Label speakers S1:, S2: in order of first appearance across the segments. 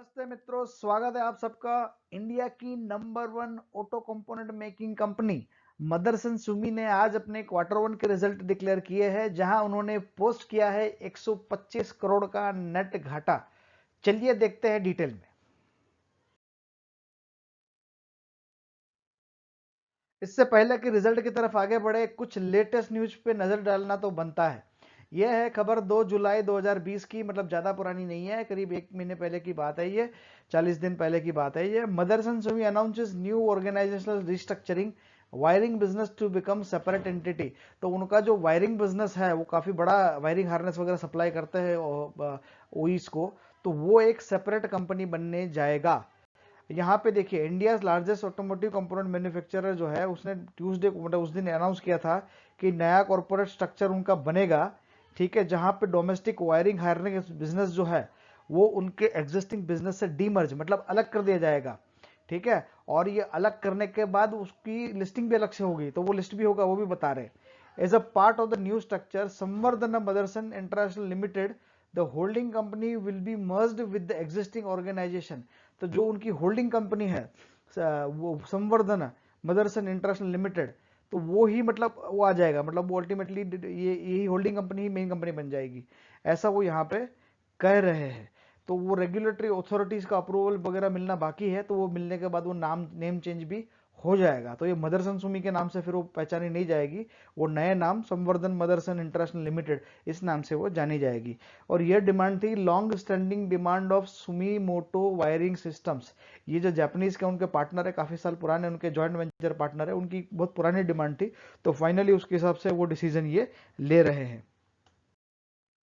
S1: नमस्ते मित्रों, स्वागत है आप सबका। इंडिया की number 1 auto component making company Motherson Sumi ने आज अपने क्वार्टर 1 के रिजल्ट डिक्लेयर किए हैं, जहां उन्होंने पोस्ट किया है 125 करोड़ का नेट घाटा। चलिए देखते हैं डिटेल में। इससे पहले कि रिजल्ट की तरफ आगे बढ़े, कुछ लेटेस्ट न्यूज पे नजर डालना तो बनता है। यह है खबर 2 जुलाई 2020 की, मतलब ज्यादा पुरानी नहीं है, करीब 1 महीने पहले की बात है ये। 40 दिन पहले की बात है ये। Motherson Sumi announces new organisational restructuring, wiring business to become separate entity. तो उनका जो वायरिंग बिजनेस है वो काफी बड़ा, वायरिंग हार्नेस वगैरह सप्लाई करते हैं ओईस को, तो वो एक सेपरेट कंपनी बनने जाएगा। यहाँ पे देखिए, India largest automotive component manufacturer जो है, उसने ट्यूसडे को, मतलब उस दिन अनाउंस किया था कि नया कॉर्पोरेट स्ट्रक्चर उनका बनेगा। ठीक है, जहां पे डोमेस्टिक वायरिंग हायरिंग बिजनेस जो है वो उनके एग्जिस्टिंग बिजनेस से डीमर्ज, मतलब अलग कर दिया जाएगा। ठीक है, और ये अलग करने के बाद उसकी लिस्टिंग भी अलग से होगी, तो वो लिस्ट भी होगा, वो भी बता रहे। As a part of the new structure, Samvardhana Motherson international limited, the holding company will be merged with the existing organisation. तो जो उनकी होल्डिंग कंपनी है, वो संवर्धन मदरसन इंटरनेशनल लिमिटेड, तो वो ही, मतलब वो आ जाएगा, मतलब वो अल्टीमेटली ये यही होल्डिंग कंपनी ही मेन कंपनी बन जाएगी, ऐसा वो यहाँ पे कह रहे हैं। तो वो रेगुलेटरी अथॉरिटीज का अप्रूवल वगैरह मिलना बाकी है, तो वो मिलने के बाद वो नेम चेंज भी हो जाएगा। तो ये मदरसन सुमी के नाम से फिर वो पहचानी नहीं जाएगी, वो नए नाम संवर्धन मदरसन इंटरनेशनल लिमिटेड, इस नाम से वो जानी जाएगी। और ये डिमांड थी, long standing demand of Sumitomo wiring systems. ये जो जापानीज के उनके पार्टनर है, काफी साल पुराने उनके जॉइंट वेंचर पार्टनर है, उनकी बहुत पुरानी डिमांड थी। तो फाइनली उसके हिसाब से वो डिसीजन ये ले रहे हैं।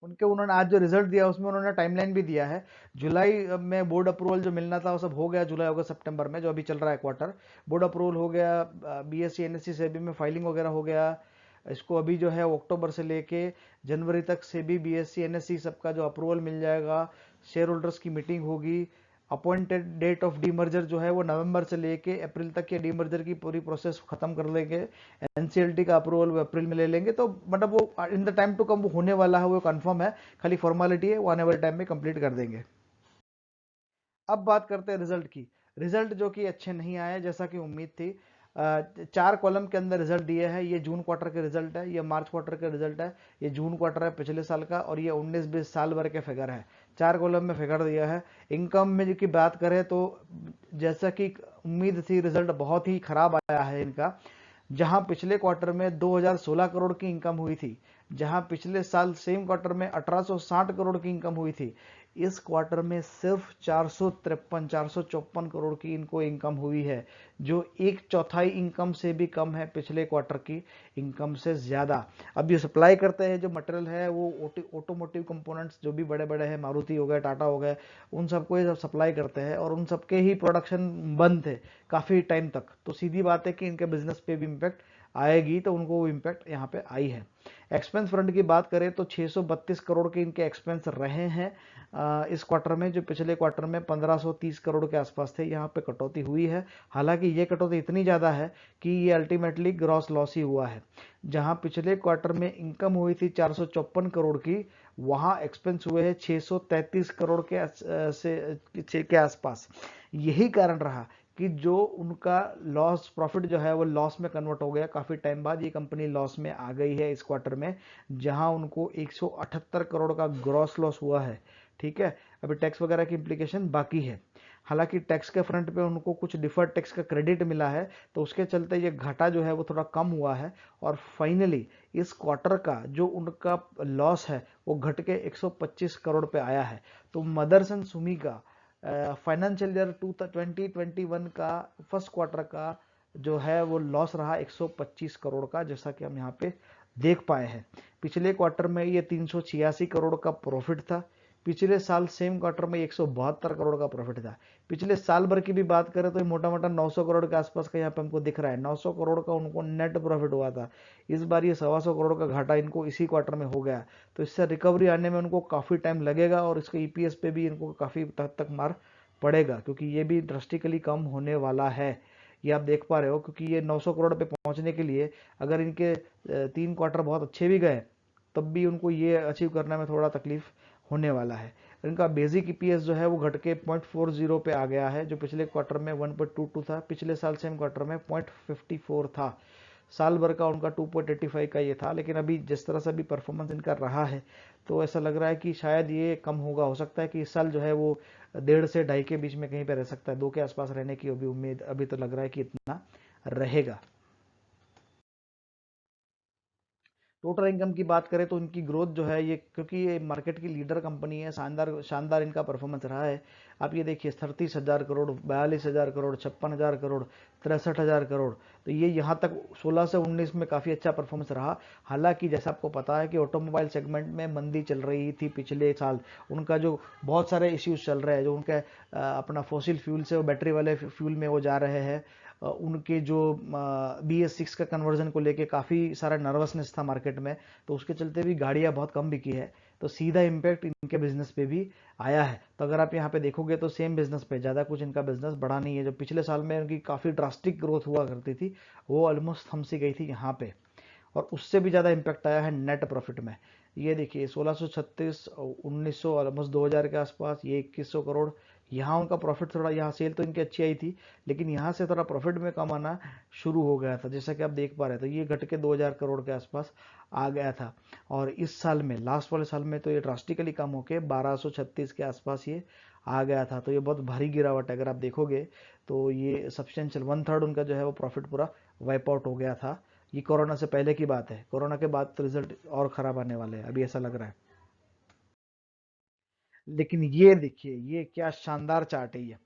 S1: उन्होंने आज जो रिजल्ट दिया उसमें उन्होंने टाइमलाइन भी दिया है। जुलाई में बोर्ड अप्रूवल जो मिलना था वो सब हो गया, जुलाई अगस्त सितंबर में जो अभी चल रहा है क्वार्टर, बोर्ड अप्रूवल हो गया। बीएससी एनएससी सेबी में फाइलिंग वगैरह हो गया। इसको अभी जो है अक्टूबर से लेके जनवरी तक सेबी बीएससी एनएससी सबका जो अप्रूवल मिल जाएगा। शेयर होल्डर्स की मीटिंग होगी। अपॉइंटेड डेट ऑफ डीमर्जर जो है वो नवंबर से लेके अप्रैल तक के डीमर्जर की पूरी प्रोसेस खत्म कर लेंगे। एनसीएलटी का अप्रूवल वो अप्रैल में ले लेंगे, तो मतलब वो in the time to come वो होने वाला है, वो कंफर्म है। खाली फॉर्मेलिटी है, वो आने वाले टाइम में कंप्लीट कर देंगे। अब बात करते हैं रिजल्ट की। रिजल्ट जो कि अच्छे नहीं आए जैसा कि उम्मीद थी। 4 कॉलम के अंदर रिजल्ट दिए हैं। ये जून क्वार्टर के रिजल्ट है, ये मार्च क्वार्टर के रिजल्ट है, ये जून क्वार्टर है पिछले साल का, और ये 19-20 साल भर के फिगर है। 4 कॉलम में फिगर दिया है। इनकम में की बात करें तो जैसा कि उम्मीद थी, रिजल्ट बहुत ही खराब आया है इनका। जहां पिछले क्वार्टर में 2016 करोड़ की इनकम हुई थी, जहां पिछले साल सेम क्वार्टर में 1860 करोड़ की इनकम हुई थी, इस क्वार्टर में सिर्फ 454 करोड़ की इनको इनकम हुई है, जो एक चौथाई इनकम से भी कम है, पिछले क्वार्टर की इनकम से ज्यादा। अब ये सप्लाई करते हैं जो मटेरियल है वो ऑटोमोटिव कंपोनेंट्स, जो भी बड़े बड़े हैं, मारुति हो गए, टाटा हो गए, उन सबको ये सब सप्लाई करते हैं, और उन सबके ही प्रोडक्शन बंद थे काफी टाइम तक। तो सीधी बात है कि इनके बिजनेस पे भी इम्पैक्ट आएगी, तो उनको वो इम्पैक्ट यहाँ पे आई है। एक्सपेंस फ्रंट की बात करें तो 632 करोड़ के इनके एक्सपेंस रहे हैं इस क्वार्टर में, जो पिछले क्वार्टर में 1530 करोड़ के आसपास थे। यहाँ पे कटौती हुई है। हालांकि ये कटौती इतनी ज़्यादा है कि ये अल्टीमेटली ग्रॉस लॉस ही हुआ है। जहां पिछले क्वार्टर में इनकम हुई थी 454 करोड़ की, वहां एक्सपेंस हुए हैं 633 करोड़ के आसपास। यही कारण रहा कि जो उनका लॉस प्रॉफिट जो है वो लॉस में कन्वर्ट हो गया। काफी टाइम बाद ये कंपनी लॉस में आ गई है इस क्वार्टर में, जहां उनको 178 करोड़ का ग्रॉस लॉस हुआ है। ठीक है, अभी टैक्स वगैरह की इम्प्लीकेशन बाकी है। हालांकि टैक्स के फ्रंट पे उनको कुछ डिफर्ड टैक्स का क्रेडिट मिला है, तो उसके चलते ये घाटा जो है वो थोड़ा कम हुआ है। और फाइनली इस क्वार्टर का जो उनका लॉस है वो घट के 125 करोड़ पे आया है। तो मदरसन सुमी का फाइनेंशियल ईयर 2021 का फर्स्ट क्वार्टर का जो है वो लॉस रहा 125 करोड़ का, जैसा कि हम यहाँ पे देख पाए हैं। पिछले क्वार्टर में ये 386 करोड़ का प्रॉफिट था। पिछले साल सेम क्वार्टर में 172 करोड़ का प्रॉफिट था। पिछले साल भर की भी बात करें तो मोटा मोटा 900 करोड़ के आसपास का यहाँ पे हमको दिख रहा है। 900 करोड़ का उनको नेट प्रॉफिट हुआ था। इस बार ये 125 करोड़ का घाटा इनको इसी क्वार्टर में हो गया, तो इससे रिकवरी आने में उनको काफी टाइम लगेगा, और इसके ईपीएस पे भी इनको काफी हद तक मार पड़ेगा, क्योंकि ये भी ड्रास्टिकली कम होने वाला है। ये आप देख पा रहे हो, क्योंकि ये 900 करोड़ पे पहुंचने के लिए अगर इनके 3 क्वार्टर बहुत अच्छे भी गए, तब भी उनको ये अचीव करने में थोड़ा तकलीफ होने वाला है। इनका बेसिक ईपीएस जो है वो घट के 0.40 पे आ गया है, जो पिछले क्वार्टर में 1.22 था, पिछले साल सेम क्वार्टर में 0.54 था। साल भर का उनका 2.85 का ये था, लेकिन अभी जिस तरह से अभी परफॉर्मेंस इनका रहा है तो ऐसा लग रहा है कि शायद ये कम होगा। हो सकता है कि इस साल जो है वो 1.5 से 2.5 के बीच में कहीं पे रह सकता है, 2 के आसपास रहने की अभी उम्मीद, अभी तो लग रहा है कि इतना रहेगा। टोटल इनकम की बात करें तो इनकी ग्रोथ जो है ये, क्योंकि ये मार्केट की लीडर कंपनी है, शानदार शानदार इनका परफॉर्मेंस रहा है। आप ये देखिए 37,000 करोड़, 42,000 करोड़, 56,000 करोड़, 63,000 करोड़, तो ये यहाँ तक 16 से 19 में काफ़ी अच्छा परफॉर्मेंस रहा। हालांकि जैसा आपको पता है कि ऑटोमोबाइल सेगमेंट में मंदी चल रही थी पिछले साल, उनका जो बहुत सारे इश्यूज चल रहे हैं, जो उनके अपना फॉसिल फ्यूल से वो बैटरी वाले फ्यूल में वो जा रहे हैं, उनके जो BS6 का कन्वर्जन को लेके काफ़ी सारा नर्वसनेस था मार्केट में, तो उसके चलते भी गाड़ियाँ बहुत कम बिकी है, तो सीधा इम्पैक्ट इनके बिजनेस पे भी आया है। तो अगर आप यहाँ पे देखोगे तो सेम बिजनेस पे ज़्यादा कुछ इनका बिजनेस बढ़ा नहीं है। जो पिछले साल में इनकी काफ़ी ड्रास्टिक ग्रोथ हुआ करती थी वो ऑलमोस्ट थम सी गई थी यहाँ पे, और उससे भी ज़्यादा इम्पैक्ट आया है नेट प्रॉफिट में। ये देखिए 1636, 1900, ऑलमोस्ट 2000 के आसपास, ये 2100 करोड़। यहाँ उनका प्रॉफिट थोड़ा, यहाँ सेल तो इनकी अच्छी आई थी, लेकिन यहाँ से थोड़ा प्रॉफिट में कम आना शुरू हो गया था, जैसा कि आप देख पा रहे थे। ये घट के 2000 करोड़ के आसपास आ गया था, और इस साल में, लास्ट वाले साल में तो ये ड्रास्टिकली कम होके 1236 के आसपास ये आ गया था। तो ये बहुत भारी गिरावट है, अगर आप देखोगे तो ये सब्सटेंशियल 1/3 उनका जो है वो प्रॉफिट पूरा वाइप आउट हो गया था। ये कोरोना से पहले की बात है, कोरोना के बाद तो रिजल्ट और खराब आने वाले हैं, अभी ऐसा लग रहा है। लेकिन ये देखिए ये क्या शानदार चार्ट है,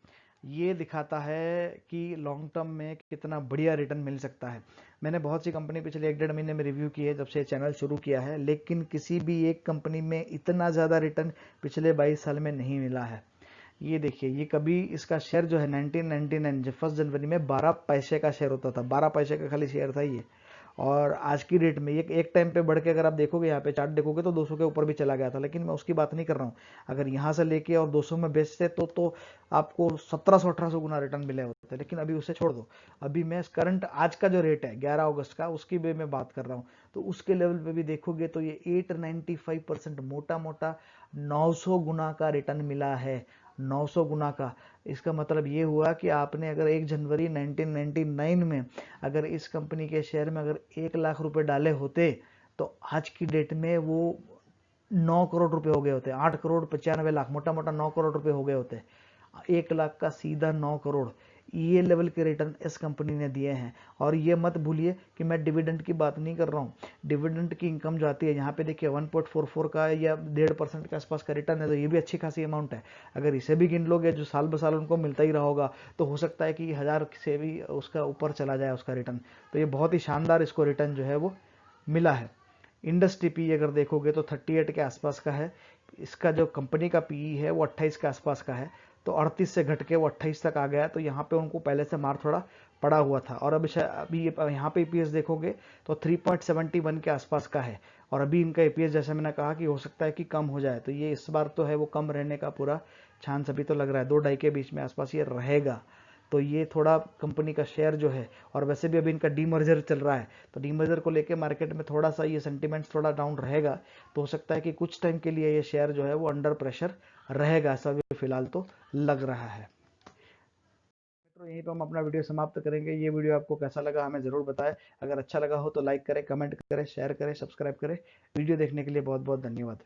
S1: ये दिखाता है कि लॉन्ग टर्म में कितना बढ़िया रिटर्न मिल सकता है। मैंने बहुत सी कंपनी पिछले 1-1.5 महीने में रिव्यू की है जब से चैनल शुरू किया है, लेकिन किसी भी एक कंपनी में इतना ज़्यादा रिटर्न पिछले 22 साल में नहीं मिला है। ये देखिए, ये कभी इसका शेयर जो है 1999 जब 1 जनवरी में 12 पैसे का शेयर होता था, 12 पैसे का खाली शेयर था ये, और आज की डेट में ये एक टाइम पे बढ़ के, अगर आप देखोगे यहाँ पे चार्ट देखोगे तो 200 के ऊपर भी चला गया था, लेकिन मैं उसकी बात नहीं कर रहा हूँ। अगर यहाँ से लेके और 200 में बेचते तो आपको 1700-1800 गुना रिटर्न मिले होते, लेकिन अभी उसे छोड़ दो। अभी मैं करंट आज का जो रेट है 11 अगस्त का, उसकी भी मैं बात कर रहा हूँ, तो उसके लेवल पे भी देखोगे तो ये 895% मोटा मोटा 900 गुना का रिटर्न मिला है, 900 गुना का। इसका मतलब ये हुआ कि आपने अगर 1 जनवरी 1999 में अगर इस कंपनी के शेयर में अगर 1 लाख रुपए डाले होते, तो आज की डेट में वो 9 करोड़ रुपए हो गए होते, 8 करोड़ 95 लाख, मोटा मोटा 9 करोड़ रुपए हो गए होते। 1 लाख का सीधा 9 करोड़, ये लेवल के रिटर्न इस कंपनी ने दिए हैं। और ये मत भूलिए कि मैं डिविडेंड की बात नहीं कर रहा हूँ, डिविडेंड की इनकम जो आती है यहाँ पे देखिए 1.44 का या 1.5% के आसपास का रिटर्न है, तो ये भी अच्छी खासी अमाउंट है। अगर इसे भी गिन लोगे जो साल ब साल उनको मिलता ही रहा होगा, तो हो सकता है कि 1000 से भी उसका ऊपर चला जाए उसका रिटर्न। तो ये बहुत ही शानदार इसको रिटर्न जो है वो मिला है। इंडस टीपी अगर देखोगे तो 38 के आसपास का है, इसका जो कंपनी का पीई है वो 28 के आसपास का है, तो 38 से घट के वो 28 तक आ गया। तो यहाँ पे उनको पहले से मार थोड़ा पड़ा हुआ था, और अभी यहाँ पे ईपीएस देखोगे तो 3.71 के आसपास का है, और अभी इनका ईपीएस जैसे मैंने कहा कि हो सकता है कि कम हो जाए, तो ये इस बार तो है वो कम रहने का पूरा चांस अभी तो लग रहा है, 2-2.5 के बीच में आसपास ये रहेगा। तो ये थोड़ा कंपनी का शेयर जो है, और वैसे भी अभी इनका डीमर्जर चल रहा है, तो डीमर्जर को लेके मार्केट में थोड़ा सा ये सेंटिमेंट्स थोड़ा डाउन रहेगा, तो हो सकता है कि कुछ टाइम के लिए ये शेयर जो है वो अंडर प्रेशर रहेगा, ऐसा भी फिलहाल तो लग रहा है। तो यहीं पर हम अपना वीडियो समाप्त करेंगे। ये वीडियो आपको कैसा लगा हमें ज़रूर बताएं। अगर अच्छा लगा हो तो लाइक करें, कमेंट करें, शेयर करें, सब्सक्राइब करें। वीडियो देखने के लिए बहुत बहुत धन्यवाद।